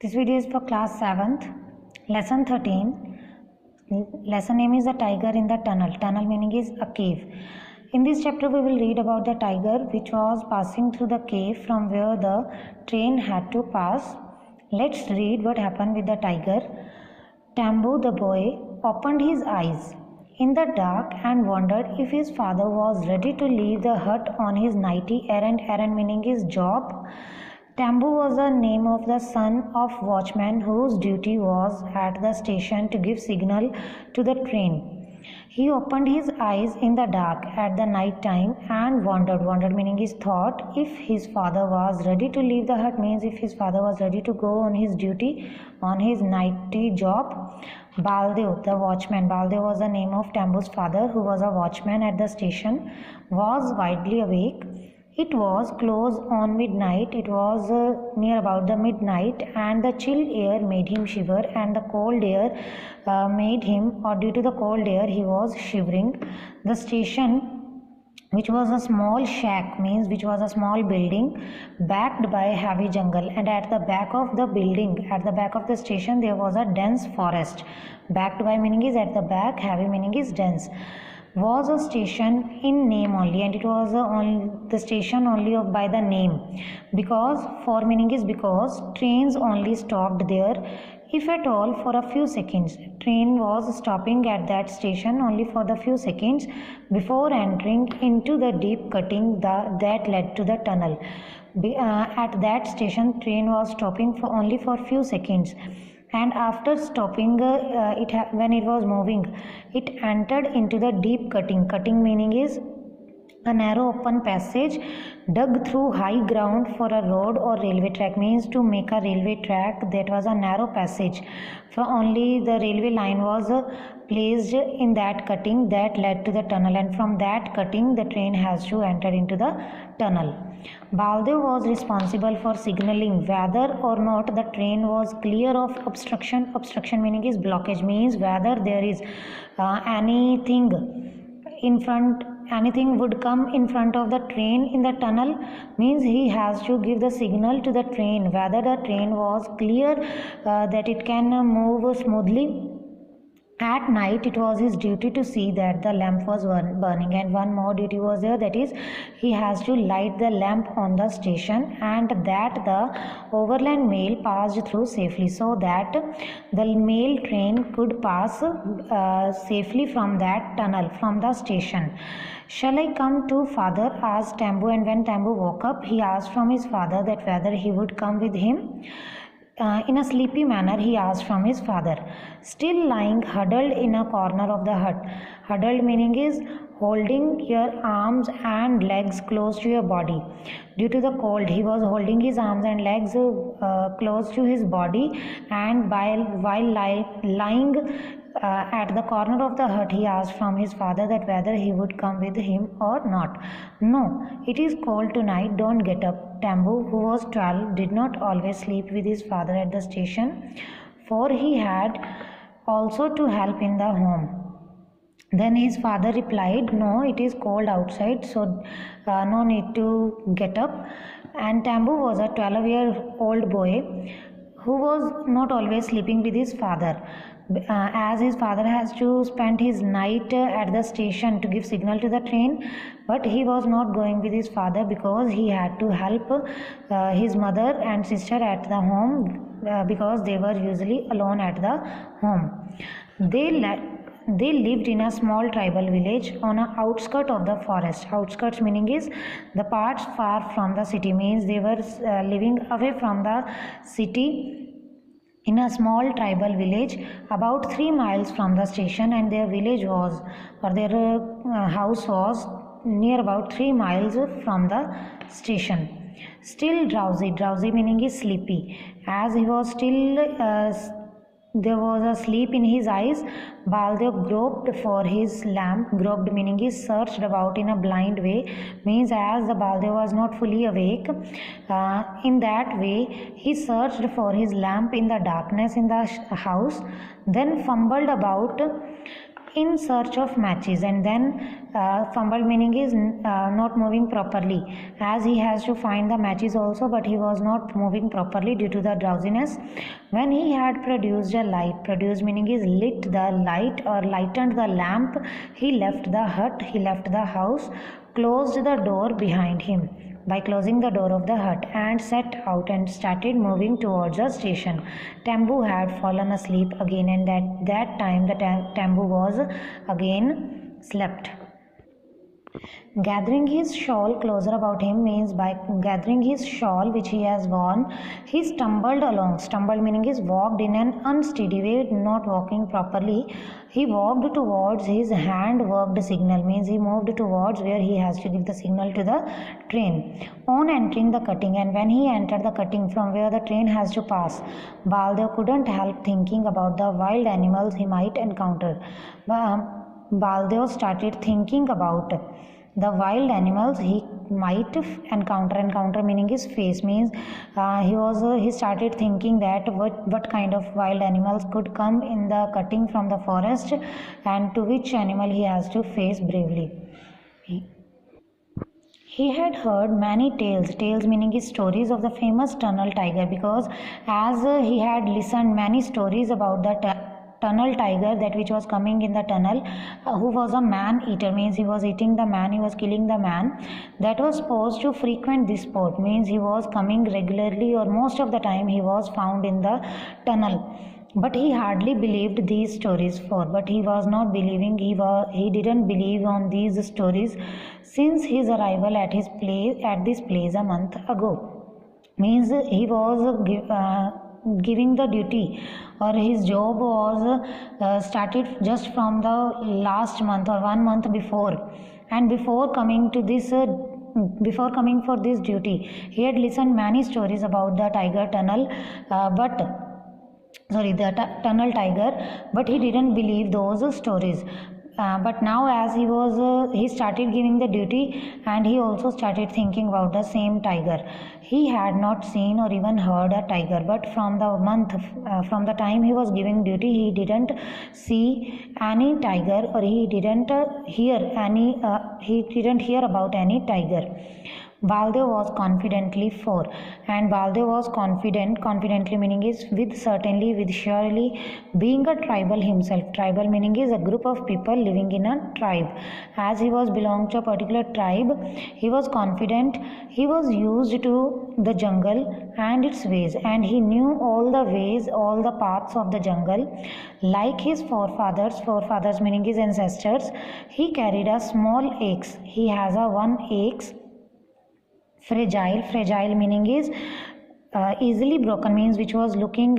This video is for class 7th, lesson 13. Lesson name is The Tiger in the Tunnel. Tunnel meaning is a cave. In this chapter we will read about the tiger which was passing through the cave from where the train had to pass. Let's read what happened with the tiger. Tambu the boy opened his eyes in the dark and wondered if his father was ready to leave the hut on his nighty errand. Errand meaning is job. Tambu was the name of the son of watchman whose duty was at the station to give signal to the train. He opened his eyes in the dark at the night time and wondered. Wondered meaning is thought if his father was ready to leave the hut means if his father was ready to go on his duty on his nighty job. Baldev, the watchman. Baldev was the name of Tambu's father who was a watchman at the station, was widely awake. It was close on midnight. It was near about the midnight, and the chill air made him shiver, and the cold air made him, or due to the cold air, he was shivering. The station, which was a small shack, means which was a small building backed by a heavy jungle, and at the back of the building, at the back of the station, there was a dense forest. Backed by meaning is at the back, heavy meaning is dense. Was a station in name only, and it was on the station only by the name, because for meaning is because trains only stopped there, if at all, for a few seconds. Train was stopping at that station only for the few seconds before entering into the deep cutting that led to the tunnel. At that station, train was stopping for only for few seconds, and after stopping when it was moving, it entered into the deep cutting. Cutting meaning is a narrow open passage dug through high ground for a road or railway track, means to make a railway track. That was a narrow passage, for only the railway line was placed in that cutting that led to the tunnel, and from that cutting the train has to enter into the tunnel. Baldev was responsible for signaling whether or not the train was clear of obstruction. Obstruction meaning is blockage, means whether there is anything in front, anything would come in front of the train in the tunnel, means he has to give the signal to the train whether the train was clear, that it can move smoothly. At night, it was his duty to see that the lamp was burning, and one more duty was there, that is, he has to light the lamp on the station, and that the overland mail passed through safely, so that the mail train could pass safely from that tunnel, from the station. Shall I come to father? Asked Tambu, and when Tambu woke up, he asked from his father that whether he would come with him. In a sleepy manner, he asked from his father, still lying huddled in a corner of the hut. Huddled meaning is holding your arms and legs close to your body. Due to the cold, he was holding his arms and legs close to his body, and while lying at the corner of the hut, he asked from his father that whether he would come with him or not. No, it is cold tonight, don't get up. Tambu, who was 12, did not always sleep with his father at the station, for he had also to help in the home. Then his father replied, no, it is cold outside, so no need to get up. And Tambu was a 12-year-old boy who was not always sleeping with his father, as his father has to spend his night at the station to give signal to the train, but he was not going with his father because he had to help his mother and sister at the home, because they were usually alone at the home. They lived in a small tribal village on an outskirt of the forest. Outskirts meaning is the parts far from the city, means they were living away from the city in a small tribal village about 3 miles from the station, and their village was, or their house was near about 3 miles from the station. Still drowsy. Drowsy meaning is sleepy. As he was still there was a sleep in his eyes, Baldev groped for his lamp. Groped meaning is searched about in a blind way, means as the Baldev was not fully awake, in that way he searched for his lamp in the darkness in the house, then fumbled about in search of matches, and then Fumbled meaning is not moving properly, as he has to find the matches also, but he was not moving properly due to the drowsiness. When he had produced a light, produced meaning is lit the light or lightened the lamp, he left the hut, he left the house, closed the door behind him by closing the door of the hut, and set out and started moving towards the station. Tambu had fallen asleep again, and at that time the Tambu was again slept. Gathering his shawl closer about him means by gathering his shawl which he has worn, he stumbled along. Stumbled meaning is walked in an unsteady way, not walking properly. He walked towards his hand worked signal, means he moved towards where he has to give the signal to the train. On entering the cutting, and when he entered the cutting from where the train has to pass, Baldev couldn't help thinking about the wild animals he might encounter. Baldev started thinking about the wild animals he might encounter. Encounter meaning is face, means he started thinking that what kind of wild animals could come in the cutting from the forest, and to which animal he has to face bravely. He had heard many tales. Tales meaning is stories of the famous tunnel tiger, because as he had listened many stories about the tunnel tiger, that which was coming in the tunnel, who was a man eater, means he was eating the man, he was killing the man, that was supposed to frequent this spot, means he was coming regularly, or most of the time he was found in the tunnel. But he hardly believed these stories but he was not believing, he didn't believe on these stories since his arrival at this place a month ago. Means he was giving the duty, or his job was started just from the last month or 1 month before, and before coming for this duty, he had listened many stories about the tunnel tiger, but he didn't believe those stories. But now as he started giving the duty, and he also started thinking about the same tiger. He had not seen or even heard a tiger, but from the time he was giving duty, he didn't see any tiger, or he didn't hear about any tiger. Baldev was confidently for, and Baldev was confidently meaning is with certainly, with surely, being a tribal himself. Tribal meaning is a group of people living in a tribe. As he was belonged to a particular tribe, he was confident, he was used to the jungle and its ways, and he knew all the ways, all the paths of the jungle. Like his forefathers meaning his ancestors, he carried a small axe. He has a one axe. Fragile meaning is easily broken, means which was looking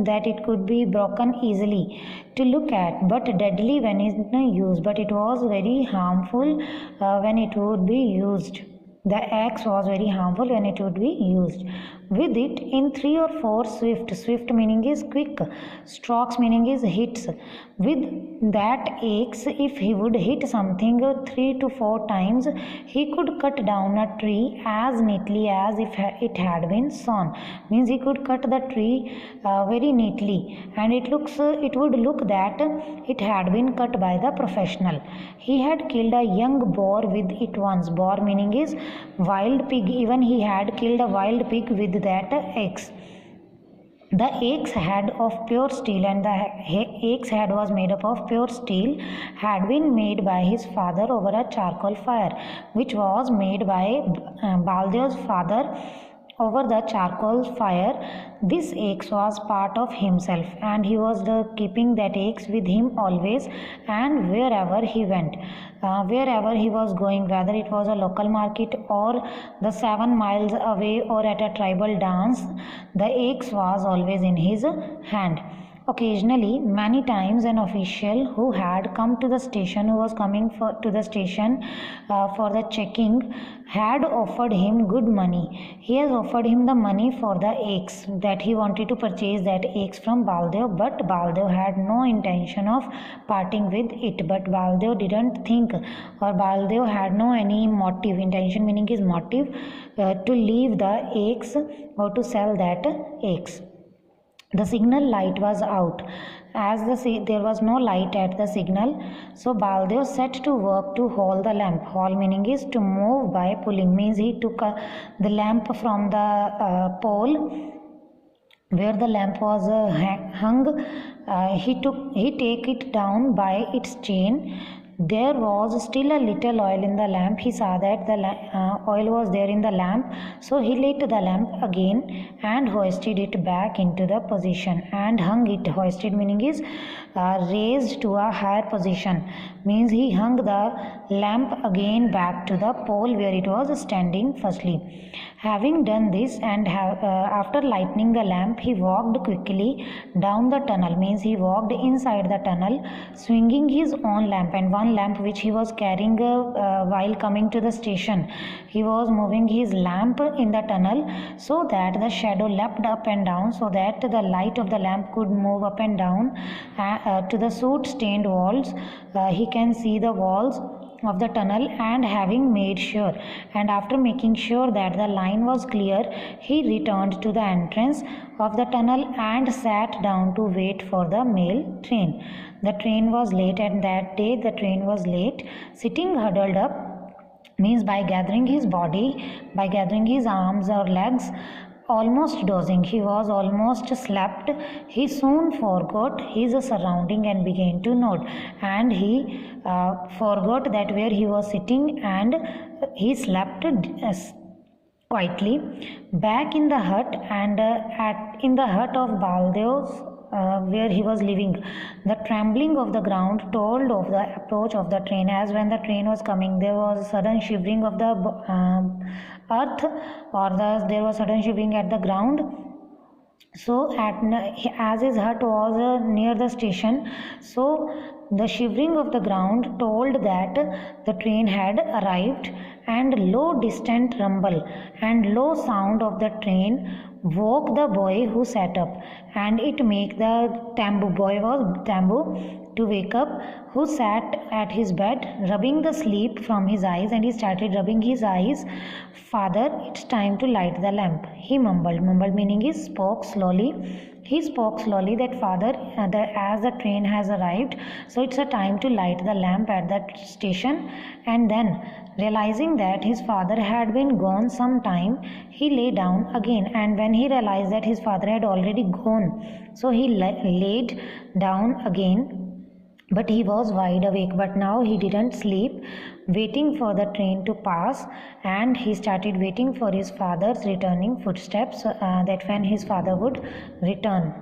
that it could be broken easily to look at, but deadly when it used, but it was very harmful when it would be used. The axe was very harmful when it would be used. With it, in 3 or 4 swift meaning is quick, strokes meaning is hits. With that axe, if he would hit something 3 to 4 times, he could cut down a tree as neatly as if it had been sawn. Means he could cut the tree very neatly, and it would look that it had been cut by the professional. He had killed a young boar with it once. Boar meaning is wild pig. Even he had killed a wild pig with that axe. The axe head of pure steel, and the axe head was made up of pure steel, had been made by his father over a charcoal fire, which was made by Baldev's father over the charcoal fire. This axe was part of himself, and he was keeping that axe with him always, and wherever he went, wherever he was going, whether it was a local market or the 7 miles away or at a tribal dance, the axe was always in his hand. Occasionally, many times, an official who had come to the station, who was coming to the station for the checking, had offered him good money. He has offered him the money for the axe, that he wanted to purchase that axe from Baldev, but Baldev had no intention of parting with it. But Baldev didn't think, or Baldev had no any motive, intention meaning his motive, to leave the axe or to sell that axe. The signal light was out, as there was no light at the signal, so Baldev set to work to haul the lamp. Haul meaning is to move by pulling, means he took the lamp from the pole where the lamp was hung. He take it down by its chain. There was still a little oil in the lamp. He saw that the oil was there in the lamp, so he lit the lamp again and hoisted it back into the position and hung it. Hoisted meaning is raised to a higher position, means he hung the lamp again back to the pole where it was standing firstly. Having done this and after lighting the lamp, he walked quickly down the tunnel, means he walked inside the tunnel, swinging his own lamp, and one lamp which he was carrying while coming to the station. He was moving his lamp in the tunnel so that the shadow leapt up and down, so that the light of the lamp could move up and down to the soot stained walls. He can see the walls of the tunnel, and having made sure and after making sure that the line was clear, he returned to the entrance of the tunnel and sat down to wait for the mail train. The train was late, and that day the train was late. Sitting huddled up, means by gathering his body, by gathering his arms or legs, almost dozing, he was almost slept. He soon forgot his surrounding and began to nod, and he forgot that where he was sitting, and he slept quietly back in the hut. And in the hut of Baldev's where he was living, the trembling of the ground told of the approach of the train. As when the train was coming, there was a sudden shivering of the earth, or there was sudden shivering at the ground. So as his hut was near the station, so the shivering of the ground told that the train had arrived, and low distant rumble and low sound of the train woke the boy who sat up, and it make the boy was to wake up, who sat at his bed rubbing the sleep from his eyes, and he started rubbing his eyes. Father, it's time to light the lamp, he mumbled. Mumbled meaning is spoke slowly. He spoke slowly that father, as the train has arrived, so it's a time to light the lamp at that station. And then realizing that his father had been gone some time, he lay down again, and when he realized that his father had already gone, so he laid down again. But he was wide awake, but now he didn't sleep, waiting for the train to pass, and he started waiting for his father's returning footsteps, that when his father would return.